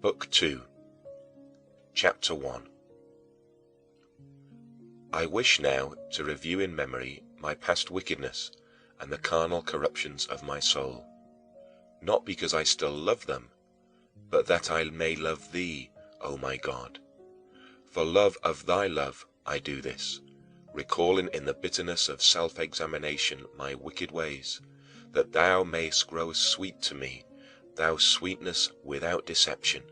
Book 2, Chapter 1. I wish now to review in memory my past wickedness and the carnal corruptions of my soul, not because I still love them, but that I may love thee, O my God. For love of thy love I do this, recalling in the bitterness of self-examination my wicked ways, that thou mayst grow sweet to me, thou sweetness without deception,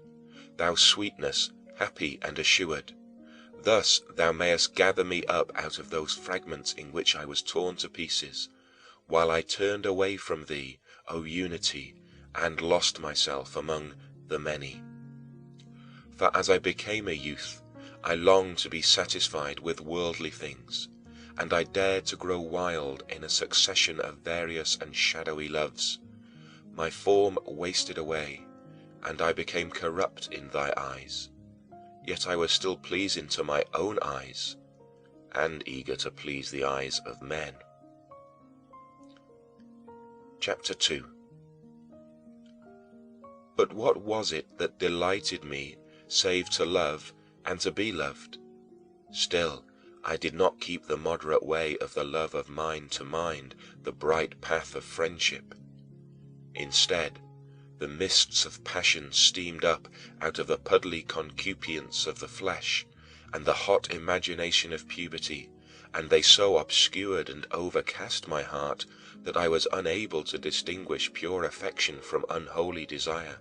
thou sweetness happy and assured. Thus thou mayest gather me up out of those fragments in which I was torn to pieces, while I turned away from thee, O unity, and lost myself among the many. For as I became a youth, I longed to be satisfied with worldly things, and I dared to grow wild in a succession of various and shadowy loves. My form wasted away, and I became corrupt in thy eyes. Yet I was still pleasing to my own eyes, and eager to please the eyes of men. Chapter 2. But what was it that delighted me save to love and to be loved? Still, I did not keep the moderate way of the love of mind to mind, the bright path of friendship. Instead, the mists of passion steamed up out of the puddly concupiscence of the flesh and the hot imagination of puberty, and they so obscured and overcast my heart that I was unable to distinguish pure affection from unholy desire.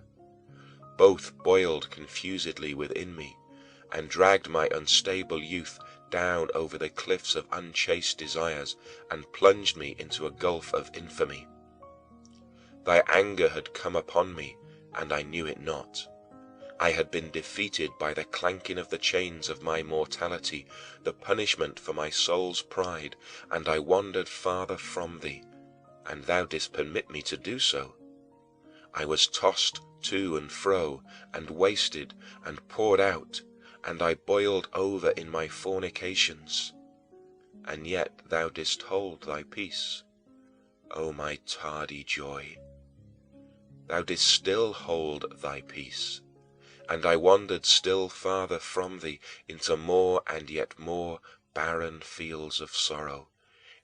Both boiled confusedly within me, and dragged my unstable youth down over the cliffs of unchaste desires and plunged me into a gulf of infamy. Thy anger had come upon me, and I knew it not. I had been defeated by the clanking of the chains of my mortality, the punishment for my soul's pride, and I wandered farther from thee, and thou didst permit me to do so. I was tossed to and fro, and wasted, and poured out, and I boiled over in my fornications. And yet thou didst hold thy peace, O my tardy joy. Thou didst still hold thy peace, and I wandered still farther from thee into more and yet more barren fields of sorrow,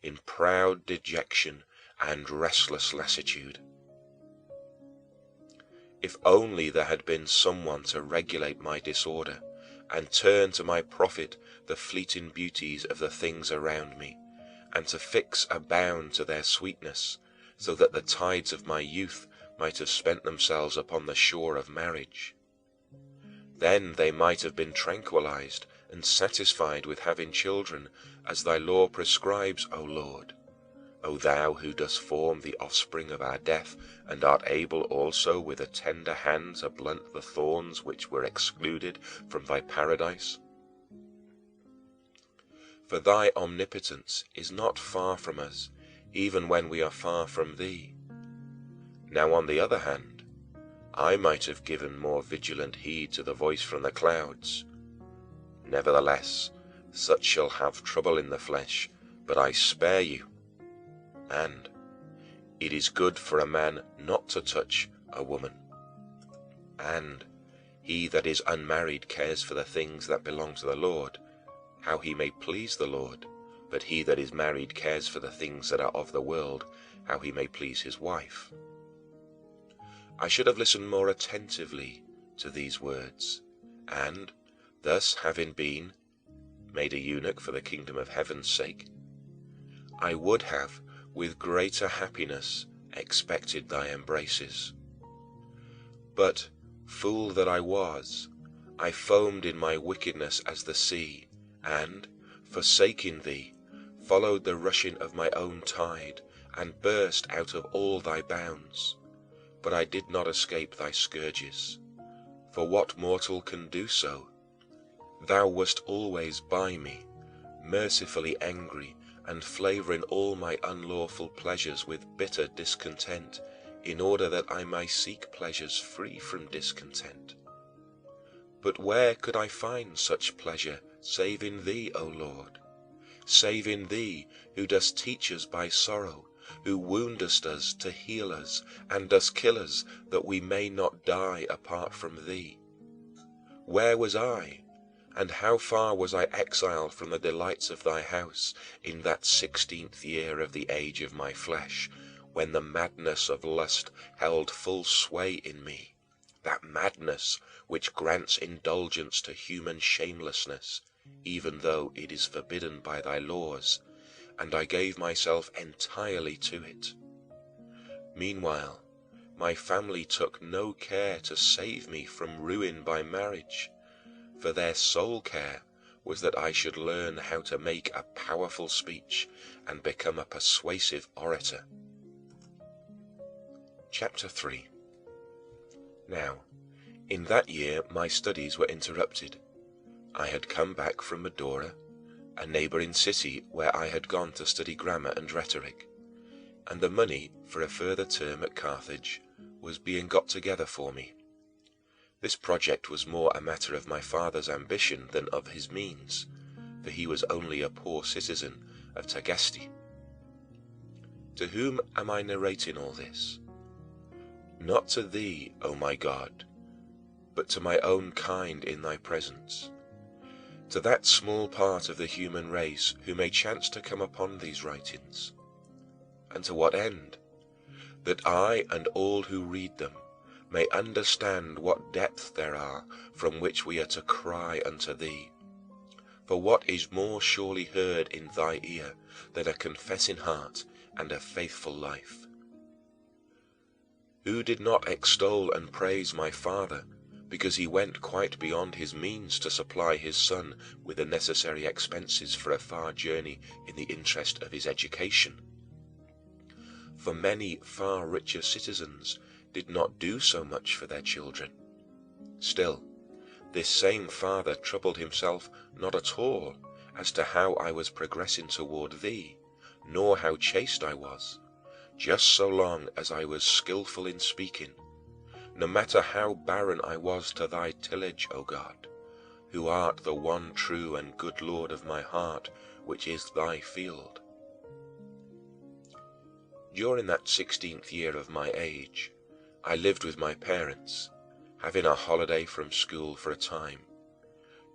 in proud dejection and restless lassitude. If only there had been someone to regulate my disorder, and turn to my profit the fleeting beauties of the things around me, and to fix a bound to their sweetness, so that the tides of my youth might have spent themselves upon the shore of marriage. Then they might have been tranquilized and satisfied with having children, as thy law prescribes, O Lord, O thou who dost form the offspring of our death, and art able also with a tender hand to blunt the thorns which were excluded from thy paradise. For thy omnipotence is not far from us, even when we are far from thee. Now on the other hand, I might have given more vigilant heed to the voice from the clouds. Nevertheless, such shall have trouble in the flesh, but I spare you. And it is good for a man not to touch a woman. And he that is unmarried cares for the things that belong to the Lord, how he may please the Lord, but he that is married cares for the things that are of the world, how he may please his wife. I should have listened more attentively to these words, and, thus having been made a eunuch for the kingdom of heaven's sake, I would have, with greater happiness, expected thy embraces. But, fool that I was, I foamed in my wickedness as the sea, and, forsaking thee, followed the rushing of my own tide, and burst out of all thy bounds. But I did not escape thy scourges, for what mortal can do so? Thou wast always by me, mercifully angry, and flavoring all my unlawful pleasures with bitter discontent, in order that I might seek pleasures free from discontent. But where could I find such pleasure save in thee, O Lord? Save in thee, who dost teach us by sorrow, who woundest us to heal us, and dost kill us that we may not die apart from thee. Where was I, and how far was I exiled from the delights of thy house in that 16th year of the age of my flesh, when the madness of lust held full sway in me, that madness which grants indulgence to human shamelessness, even though it is forbidden by thy laws, and I gave myself entirely to it. Meanwhile, my family took no care to save me from ruin by marriage, for their sole care was that I should learn how to make a powerful speech and become a persuasive orator. Chapter 3. Now, in that year my studies were interrupted. I had come back from Medora, a neighboring city where I had gone to study grammar and rhetoric, and the money for a further term at Carthage was being got together for me. This project was more a matter of my father's ambition than of his means, for he was only a poor citizen of Tagaste. To whom am I narrating all this? Not to thee, O my God, but to my own kind in thy presence, to that small part of the human race who may chance to come upon these writings. And to what end? That I and all who read them may understand what depth there are from which we are to cry unto thee. For what is more surely heard in thy ear than a confessing heart and a faithful life? Who did not extol and praise my father because he went quite beyond his means to supply his son with the necessary expenses for a far journey in the interest of his education? For many far richer citizens did not do so much for their children. Still, this same father troubled himself not at all as to how I was progressing toward thee, nor how chaste I was, just so long as I was skillful in speaking, no matter how barren I was to thy tillage, O God, who art the one true and good Lord of my heart, which is thy field. During that 16th year of my age, I lived with my parents, having a holiday from school for a time.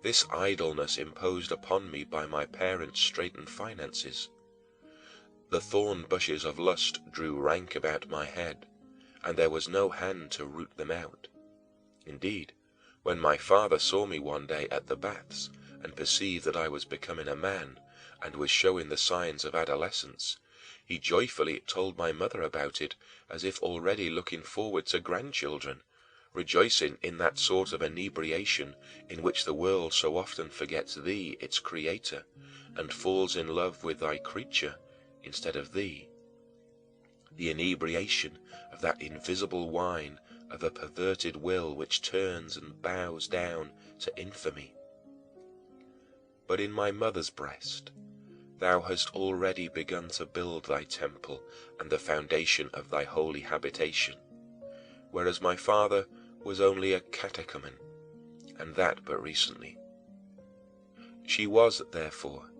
This idleness imposed upon me by my parents' straitened finances. The thorn bushes of lust drew rank about my head, and there was no hand to root them out. Indeed, when my father saw me one day at the baths and perceived that I was becoming a man and was showing the signs of adolescence, he joyfully told my mother about it as if already looking forward to grandchildren, rejoicing in that sort of inebriation in which the world so often forgets thee, its creator, and falls in love with thy creature instead of thee. The inebriation of that invisible wine of a perverted will which turns and bows down to infamy. But in my mother's breast thou hast already begun to build thy temple and the foundation of thy holy habitation, whereas my father was only a catechumen, and that but recently. She was, therefore,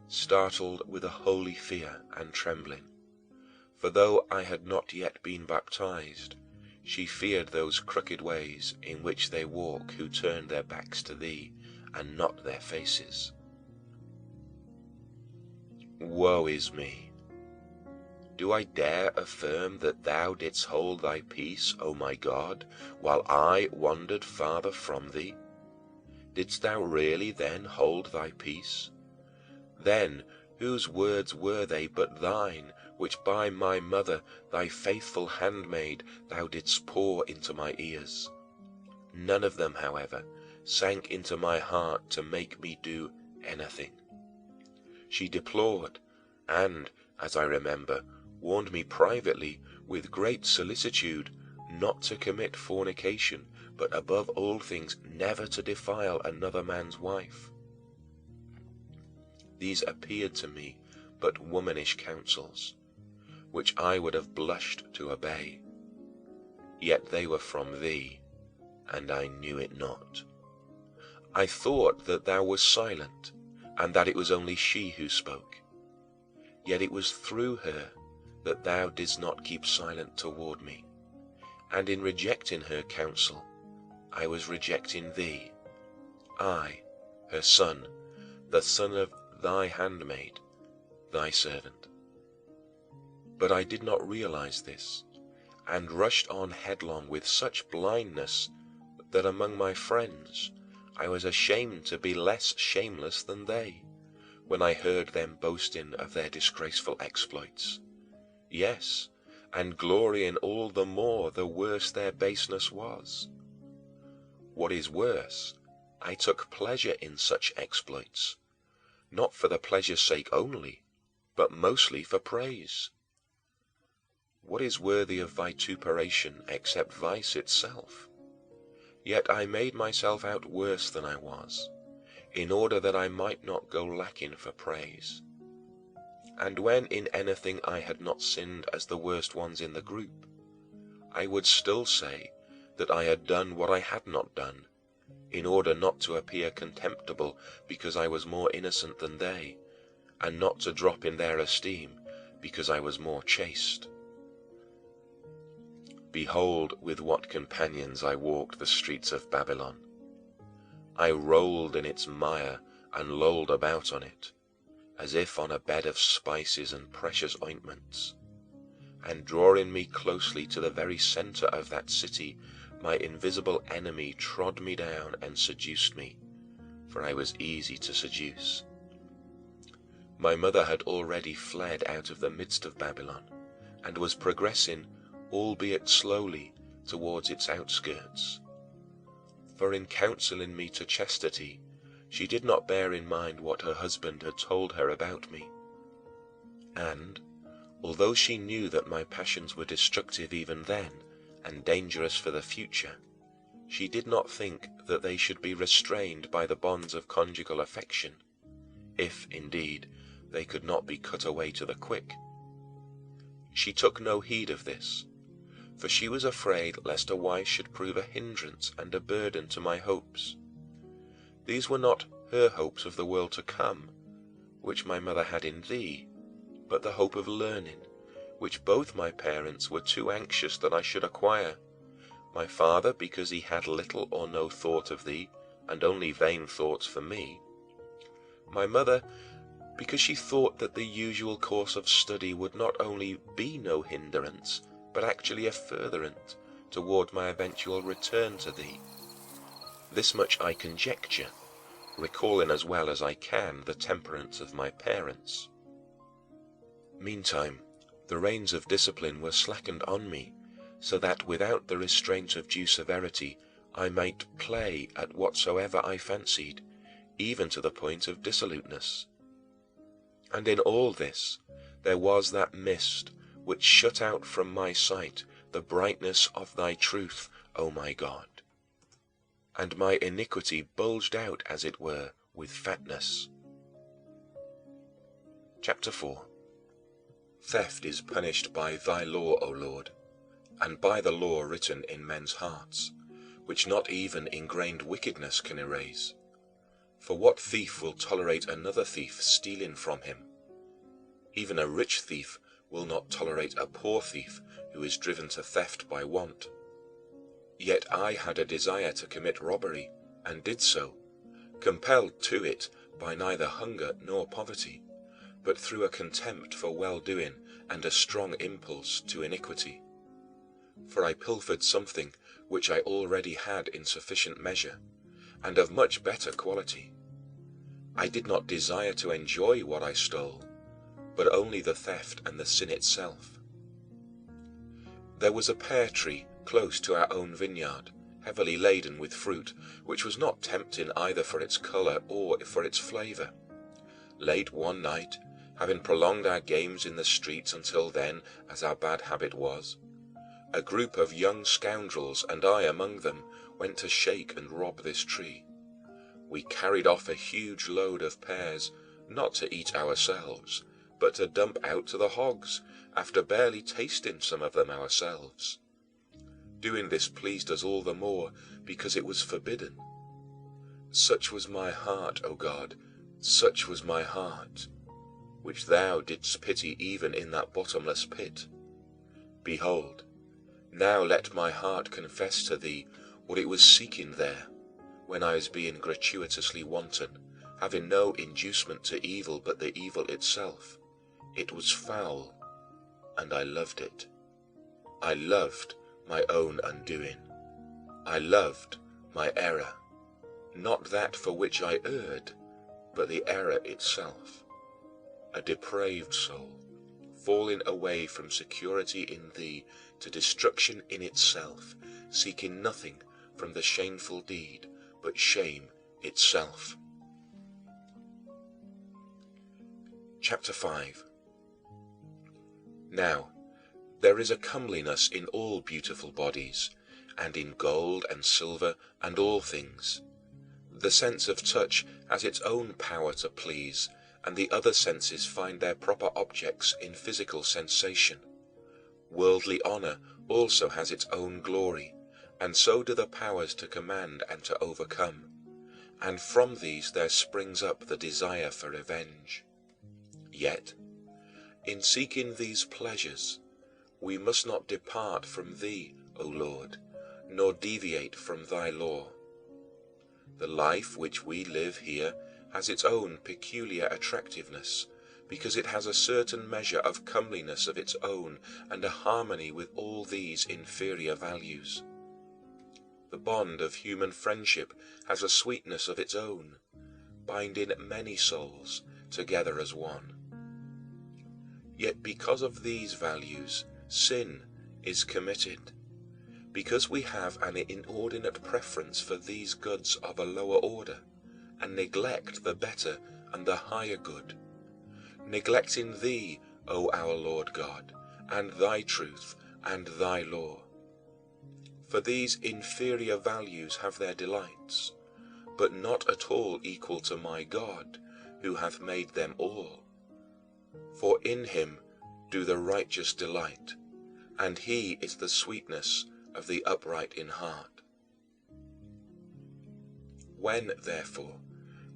startled with a holy fear and trembling, for though I had not yet been baptized, she feared those crooked ways in which they walk who turn their backs to thee and not their faces. Woe is me! Do I dare affirm that thou didst hold thy peace, O my God, while I wandered farther from thee? Didst thou really then hold thy peace? Then whose words were they but thine, which by my mother, thy faithful handmaid, thou didst pour into my ears? None of them, however, sank into my heart to make me do anything. She deplored, and, as I remember, warned me privately with great solicitude not to commit fornication, but above all things never to defile another man's wife. These appeared to me but womanish counsels, which I would have blushed to obey. Yet they were from thee, and I knew it not. I thought that thou wast silent, and that it was only she who spoke. Yet it was through her that thou didst not keep silent toward me, and in rejecting her counsel I was rejecting thee, I, her son, the son of thy handmaid, thy servant. But I did not realize this, and rushed on headlong with such blindness that among my friends I was ashamed to be less shameless than they, when I heard them boasting of their disgraceful exploits. Yes, and glorying all the more the worse their baseness was. What is worse, I took pleasure in such exploits, not for the pleasure's sake only, but mostly for praise. What is worthy of vituperation except vice itself? Yet I made myself out worse than I was, in order that I might not go lacking for praise. And when in anything I had not sinned as the worst ones in the group, I would still say that I had done what I had not done, in order not to appear contemptible because I was more innocent than they, and not to drop in their esteem because I was more chaste. Behold, with what companions I walked the streets of Babylon. I rolled in its mire and lolled about on it, as if on a bed of spices and precious ointments. And drawing me closely to the very center of that city, my invisible enemy trod me down and seduced me, for I was easy to seduce. My mother had already fled out of the midst of Babylon, and was progressing, albeit slowly, towards its outskirts. For in counseling me to chastity, she did not bear in mind what her husband had told her about me. And, although she knew that my passions were destructive even then and dangerous for the future, she did not think that they should be restrained by the bonds of conjugal affection, if, indeed, they could not be cut away to the quick. She took no heed of this, for she was afraid lest a wife should prove a hindrance and a burden to my hopes. These were not her hopes of the world to come, which my mother had in thee, but the hope of learning, which both my parents were too anxious that I should acquire, my father because he had little or no thought of thee, and only vain thoughts for me; my mother because she thought that the usual course of study would not only be no hindrance, but actually a furtherance toward my eventual return to thee. This much I conjecture, recalling as well as I can the temperance of my parents. Meantime, the reins of discipline were slackened on me, so that without the restraint of due severity I might play at whatsoever I fancied, even to the point of dissoluteness. And in all this there was that mist which shut out from my sight the brightness of thy truth, O my God. And my iniquity bulged out, as it were, with fatness. Chapter 4. Theft is punished by thy law, O Lord, and by the law written in men's hearts, which not even ingrained wickedness can erase. For what thief will tolerate another thief stealing from him? Even a rich thief will not tolerate a poor thief who is driven to theft by want. Yet I had a desire to commit robbery, and did so, compelled to it by neither hunger nor poverty, but through a contempt for well-doing and a strong impulse to iniquity. For I pilfered something which I already had in sufficient measure, and of much better quality. I did not desire to enjoy what I stole, but only the theft and the sin itself. There was a pear tree close to our own vineyard, heavily laden with fruit, which was not tempting either for its color or for its flavor. Late one night, having prolonged our games in the streets until then, as our bad habit was, a group of young scoundrels, and I among them, went to shake and rob this tree. We carried off a huge load of pears, not to eat ourselves, but to dump out to the hogs, after barely tasting some of them ourselves. Doing this pleased us all the more because it was forbidden. Such was my heart, O God, such was my heart, which thou didst pity even in that bottomless pit. Behold, now let my heart confess to thee what it was seeking there, when I was being gratuitously wanton, having no inducement to evil but the evil itself, it was foul, and I loved it. I loved my own undoing. I loved my error, not that for which I erred, but the error itself. A depraved soul, falling away from security in thee to destruction in itself, seeking nothing from the shameful deed but shame itself. Chapter 5. Now, there is a comeliness in all beautiful bodies, and in gold and silver and all things. The sense of touch has its own power to please, and the other senses find their proper objects in physical sensation. Worldly honor also has its own glory, and so do the powers to command and to overcome, and from these there springs up the desire for revenge. Yet, in seeking these pleasures, we must not depart from thee, O Lord, nor deviate from thy law. The life which we live here has its own peculiar attractiveness, because it has a certain measure of comeliness of its own and a harmony with all these inferior values. The bond of human friendship has a sweetness of its own, binding many souls together as one. Yet because of these values, sin is committed, because we have an inordinate preference for these goods of a lower order, and neglect the better and the higher good, neglecting thee, O our Lord God, and thy truth and thy law. For these inferior values have their delights, but not at all equal to my God, who hath made them all. For in him do the righteous delight, and he is the sweetness of the upright in heart. When, therefore,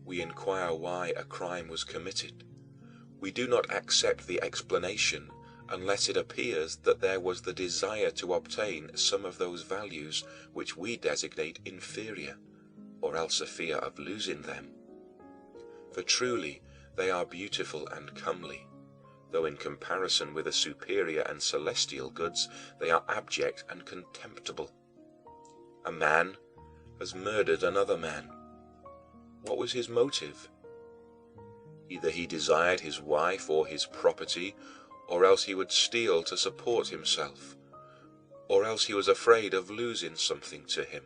we inquire why a crime was committed, we do not accept the explanation unless it appears that there was the desire to obtain some of those values which we designate inferior, or else a fear of losing them. For truly they are beautiful and comely, though in comparison with the superior and celestial goods they are abject and contemptible. A man has murdered another man. What was his motive? Either he desired his wife or his property, or else he would steal to support himself, or else he was afraid of losing something to him,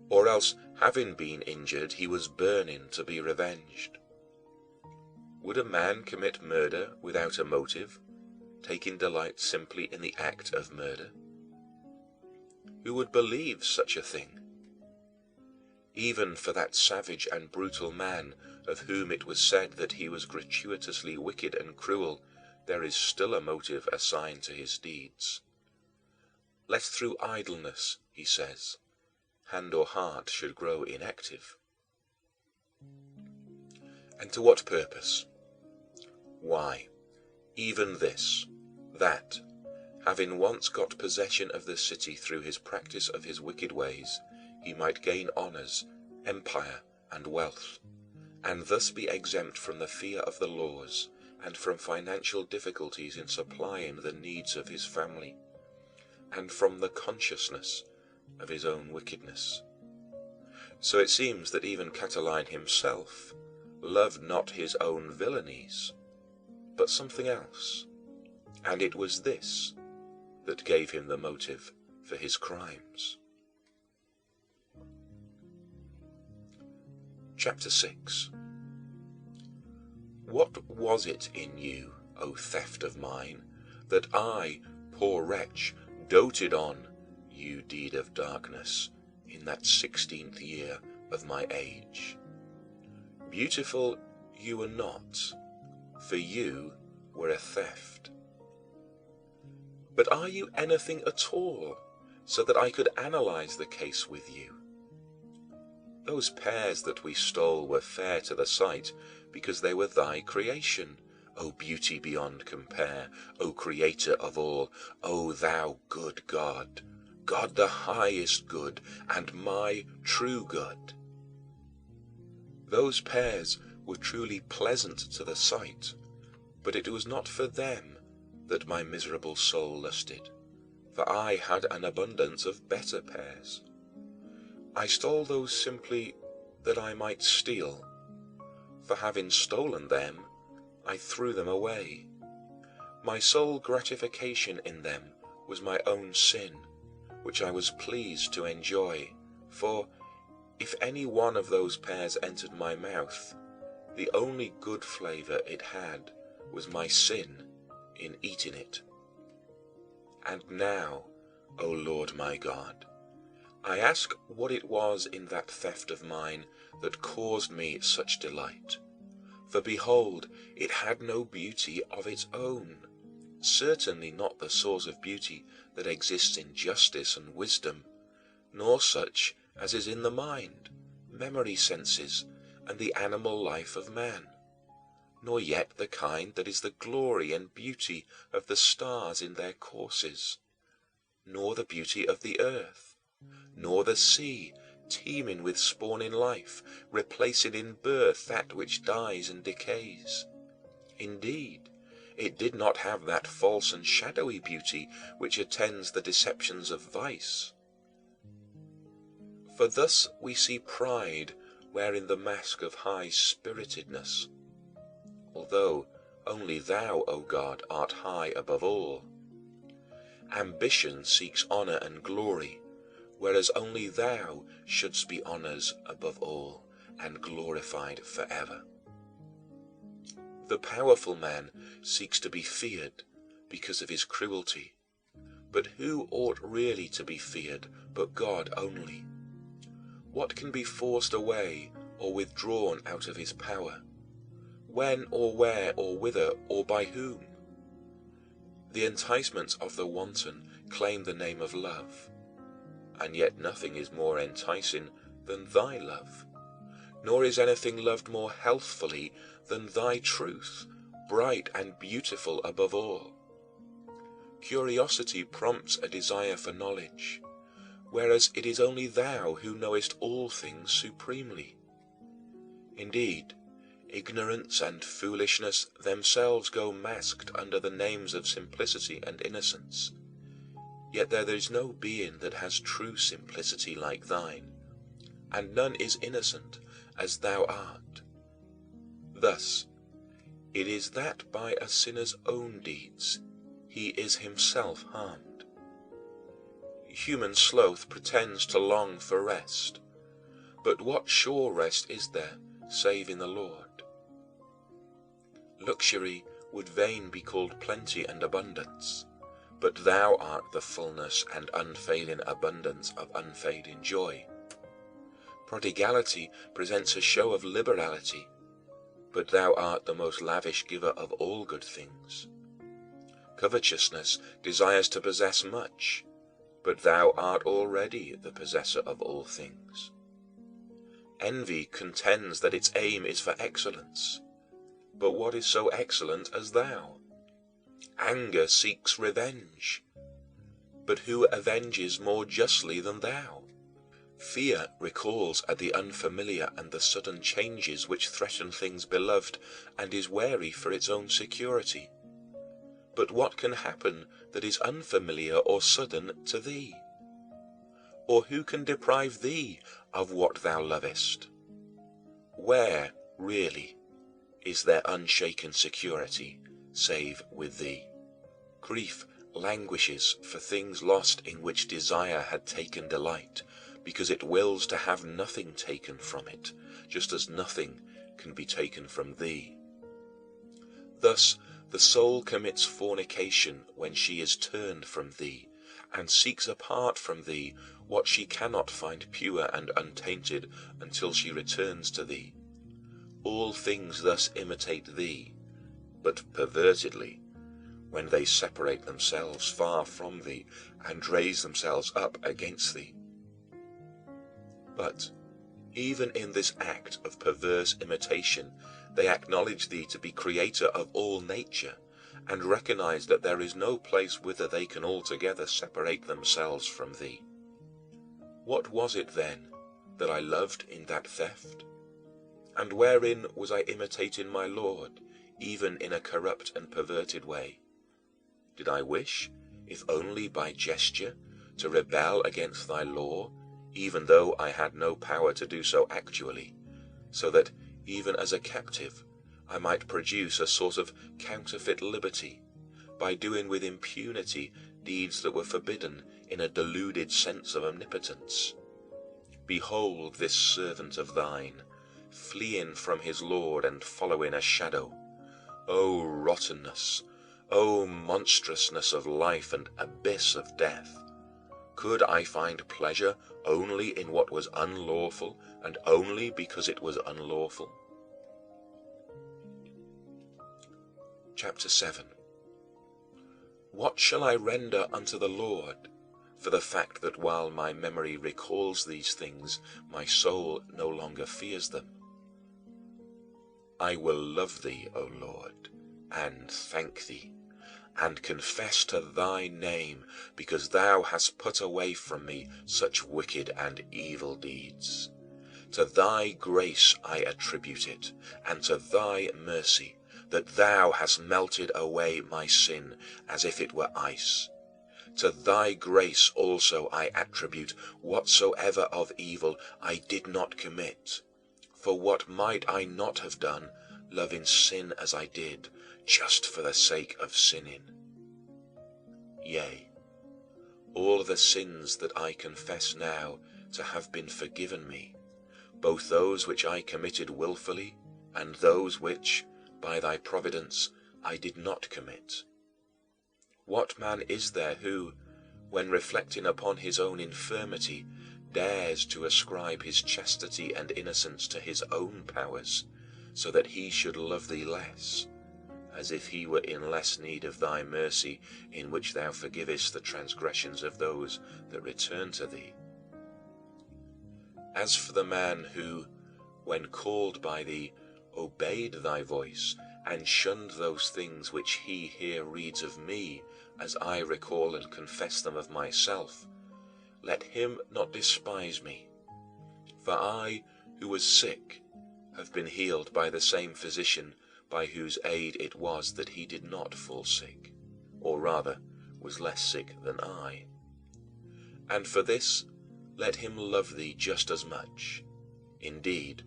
or else, having been injured, he was burning to be revenged. Would a man commit murder without a motive, taking delight simply in the act of murder? Who would believe such a thing? Even for that savage and brutal man of whom it was said that he was gratuitously wicked and cruel, there is still a motive assigned to his deeds. Lest through idleness, he says, hand or heart should grow inactive. And to what purpose? Why, even this, that, having once got possession of the city through his practice of his wicked ways, he might gain honors, empire, and wealth, and thus be exempt from the fear of the laws and from financial difficulties in supplying the needs of his family, and from the consciousness of his own wickedness. So it seems that even Catiline himself loved not his own villainies, but something else, and it was this that gave him the motive for his crimes. Chapter 6. What was it in you, O theft of mine, that I, poor wretch, doted on, you deed of darkness, in that 16th year of my age? Beautiful you were not, for you were a theft. But are you anything at all, so that I could analyze the case with you? Those pears that we stole were fair to the sight, because they were thy creation, O beauty beyond compare, O creator of all, O thou good God, God the highest good, and my true good. Those pears were truly pleasant to the sight, but it was not for them that my miserable soul lusted, for I had an abundance of better pears. I stole those simply that I might steal, for having stolen them, I threw them away. My sole gratification in them was my own sin, which I was pleased to enjoy, for if any one of those pears entered my mouth, the only good flavor it had was my sin in eating it. And now, O Lord my God, I ask what it was in that theft of mine that caused me such delight. For behold, it had no beauty of its own, certainly not the source of beauty that exists in justice and wisdom, nor such as is in the mind, memory senses, and the animal life of man, nor yet the kind that is the glory and beauty of the stars in their courses, nor the beauty of the earth, nor the sea teeming with spawning life, replacing in birth that which dies and decays. Indeed, it did not have that false and shadowy beauty which attends the deceptions of vice. For thus we see pride wearing the mask of high-spiritedness, although only thou, O God, art high above all. Ambition seeks honor and glory, whereas only thou shouldst be honored above all and glorified forever. The powerful man seeks to be feared because of his cruelty, but who ought really to be feared but God only? What can be forced away or withdrawn out of his power? When or where or whither or by whom? The enticements of the wanton claim the name of love, and yet nothing is more enticing than thy love, nor is anything loved more healthfully than thy truth, bright and beautiful above all. Curiosity prompts a desire for knowledge, whereas it is only thou who knowest all things supremely. Indeed, ignorance and foolishness themselves go masked under the names of simplicity and innocence, yet there is no being that has true simplicity like thine, and none is innocent as thou art. Thus, it is that by a sinner's own deeds he is himself harmed. Human sloth pretends to long for rest, but what sure rest is there save in the Lord? Luxury would fain be called plenty and abundance, but thou art the fullness and unfailing abundance of unfading joy. Prodigality presents a show of liberality, but thou art the most lavish giver of all good things. Covetousness desires to possess much, but thou art already the possessor of all things. Envy contends that its aim is for excellence, but what is so excellent as thou? Anger seeks revenge, but who avenges more justly than thou? Fear recoils at the unfamiliar and the sudden changes which threaten things beloved, and is wary for its own security. But what can happen that is unfamiliar or sudden to thee? Or who can deprive thee of what thou lovest? Where, really, is there unshaken security, save with thee? Grief languishes for things lost in which desire had taken delight, because it wills to have nothing taken from it, just as nothing can be taken from thee. Thus, the soul commits fornication when she is turned from thee, and seeks apart from thee what she cannot find pure and untainted until she returns to thee. All things thus imitate thee, but pervertedly, when they separate themselves far from thee and raise themselves up against thee. But even in this act of perverse imitation, they acknowledge thee to be creator of all nature, and recognize that there is no place whither they can altogether separate themselves from thee. What was it then that I loved in that theft? And wherein was I imitating my Lord, even in a corrupt and perverted way? Did I wish, if only by gesture, to rebel against thy law, even though I had no power to do so actually, so that, even as a captive, I might produce a sort of counterfeit liberty, by doing with impunity deeds that were forbidden in a deluded sense of omnipotence? Behold this servant of thine, fleeing from his Lord and following a shadow. O rottenness, O monstrousness of life and abyss of death! Could I find pleasure only in what was unlawful, and only because it was unlawful? Chapter 7. What shall I render unto the Lord for the fact that while my memory recalls these things, my soul no longer fears them? I will love thee, O Lord, and thank thee, and confess to thy name, because thou hast put away from me such wicked and evil deeds. To thy grace I attribute it, and to thy mercy, that thou hast melted away my sin as if it were ice. To thy grace also I attribute whatsoever of evil I did not commit. For what might I not have done, loving sin as I did, just for the sake of sinning? Yea, all the sins that I confess now to have been forgiven me, both those which I committed willfully, and those which, by thy providence, I did not commit. What man is there who, when reflecting upon his own infirmity, dares to ascribe his chastity and innocence to his own powers, so that he should love thee less, as if he were in less need of thy mercy, in which thou forgivest the transgressions of those that return to thee? As for the man who, when called by thee, obeyed thy voice, and shunned those things which he here reads of me, as I recall and confess them of myself, let him not despise me. For I, who was sick, have been healed by the same physician by whose aid it was that he did not fall sick, or rather was less sick than I. And for this let him love thee just as much, indeed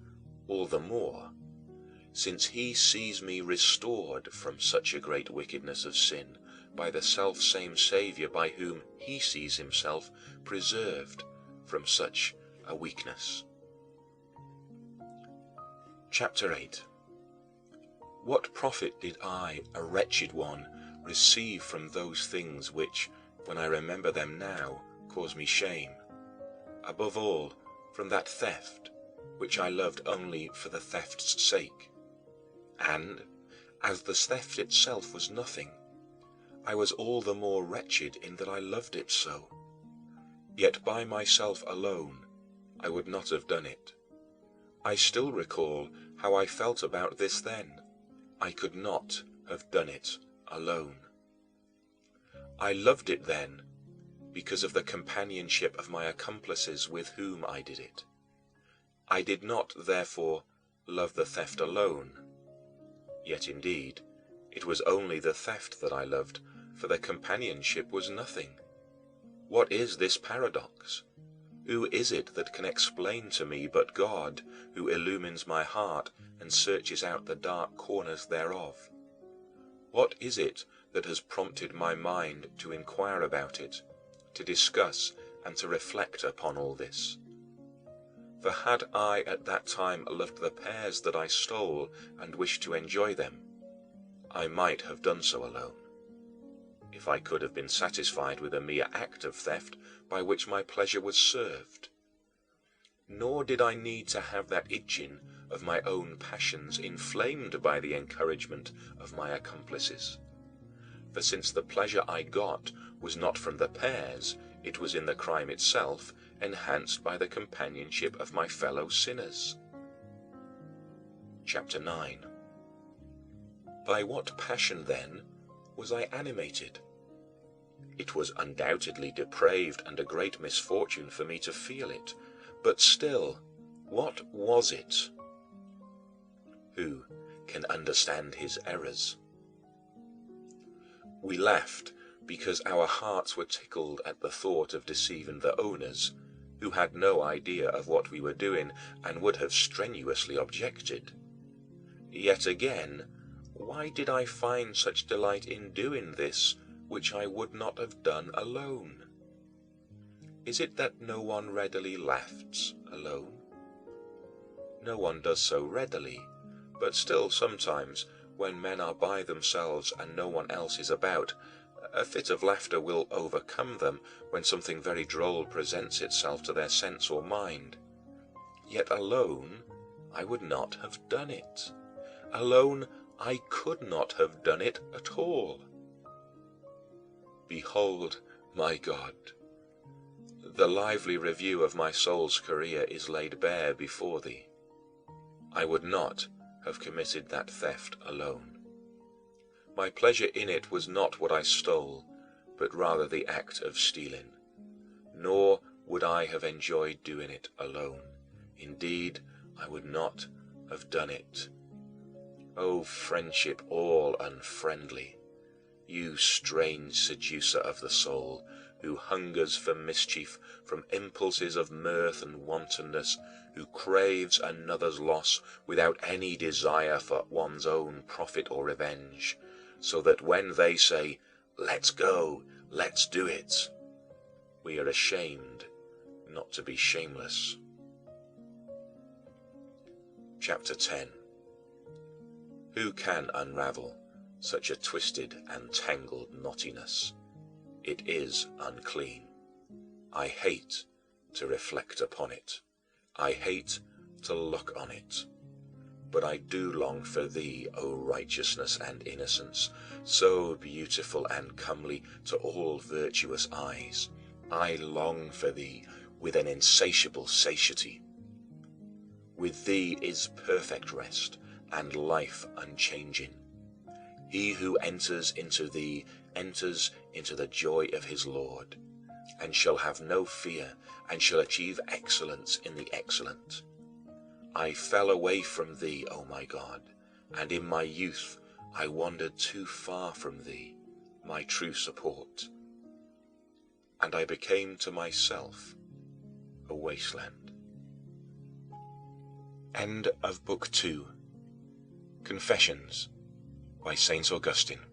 all the more, since he sees me restored from such a great wickedness of sin by the selfsame Saviour by whom he sees himself preserved from such a weakness. Chapter 8. What profit did I, a wretched one, receive from those things which, when I remember them now, cause me shame? Above all, from that theft, which I loved only for the theft's sake. And, as the theft itself was nothing, I was all the more wretched in that I loved it so. Yet by myself alone I would not have done it. I still recall how I felt about this then. I could not have done it alone. I loved it then because of the companionship of my accomplices with whom I did it. I did not, therefore, love the theft alone. Yet indeed, it was only the theft that I loved, for the companionship was nothing. What is this paradox? Who is it that can explain to me but God, who illumines my heart and searches out the dark corners thereof? What is it that has prompted my mind to inquire about it, to discuss and to reflect upon all this? For had I at that time loved the pears that I stole and wished to enjoy them, I might have done so alone, if I could have been satisfied with a mere act of theft by which my pleasure was served. Nor did I need to have that itching of my own passions inflamed by the encouragement of my accomplices. For since the pleasure I got was not from the pears, it was in the crime itself, enhanced by the companionship of my fellow sinners. Chapter 9. By what passion, then, was I animated? It was undoubtedly depraved and a great misfortune for me to feel it, but still, what was it? Who can understand his errors? We laughed because our hearts were tickled at the thought of deceiving the owners, who had no idea of what we were doing and would have strenuously objected. Yet again, why did I find such delight in doing this which I would not have done alone? Is it that no one readily laughs alone? No one does so readily, but still sometimes, when men are by themselves and no one else is about, a fit of laughter will overcome them when something very droll presents itself to their sense or mind. Yet alone I would not have done it. Alone I could not have done it at all. Behold, my God, the lively review of my soul's career is laid bare before thee. I would not have committed that theft alone. My pleasure in it was not what I stole, but rather the act of stealing. Nor would I have enjoyed doing it alone. Indeed, I would not have done it. O friendship all unfriendly, you strange seducer of the soul, who hungers for mischief from impulses of mirth and wantonness, who craves another's loss without any desire for one's own profit or revenge, so that when they say, "Let's go, let's do it," we are ashamed not to be shameless. Chapter 10. Who can unravel such a twisted and tangled knottiness? It is unclean. I hate to reflect upon it. I hate to look on it. But I do long for thee, O righteousness and innocence, so beautiful and comely to all virtuous eyes. I long for thee with an insatiable satiety. With thee is perfect rest and life unchanging. He who enters into thee enters into the joy of his Lord, and shall have no fear, and shall achieve excellence in the excellent. I fell away from thee, O my God, and in my youth I wandered too far from thee, my true support. And I became to myself a wasteland. End of Book 2. Confessions by Saint Augustine.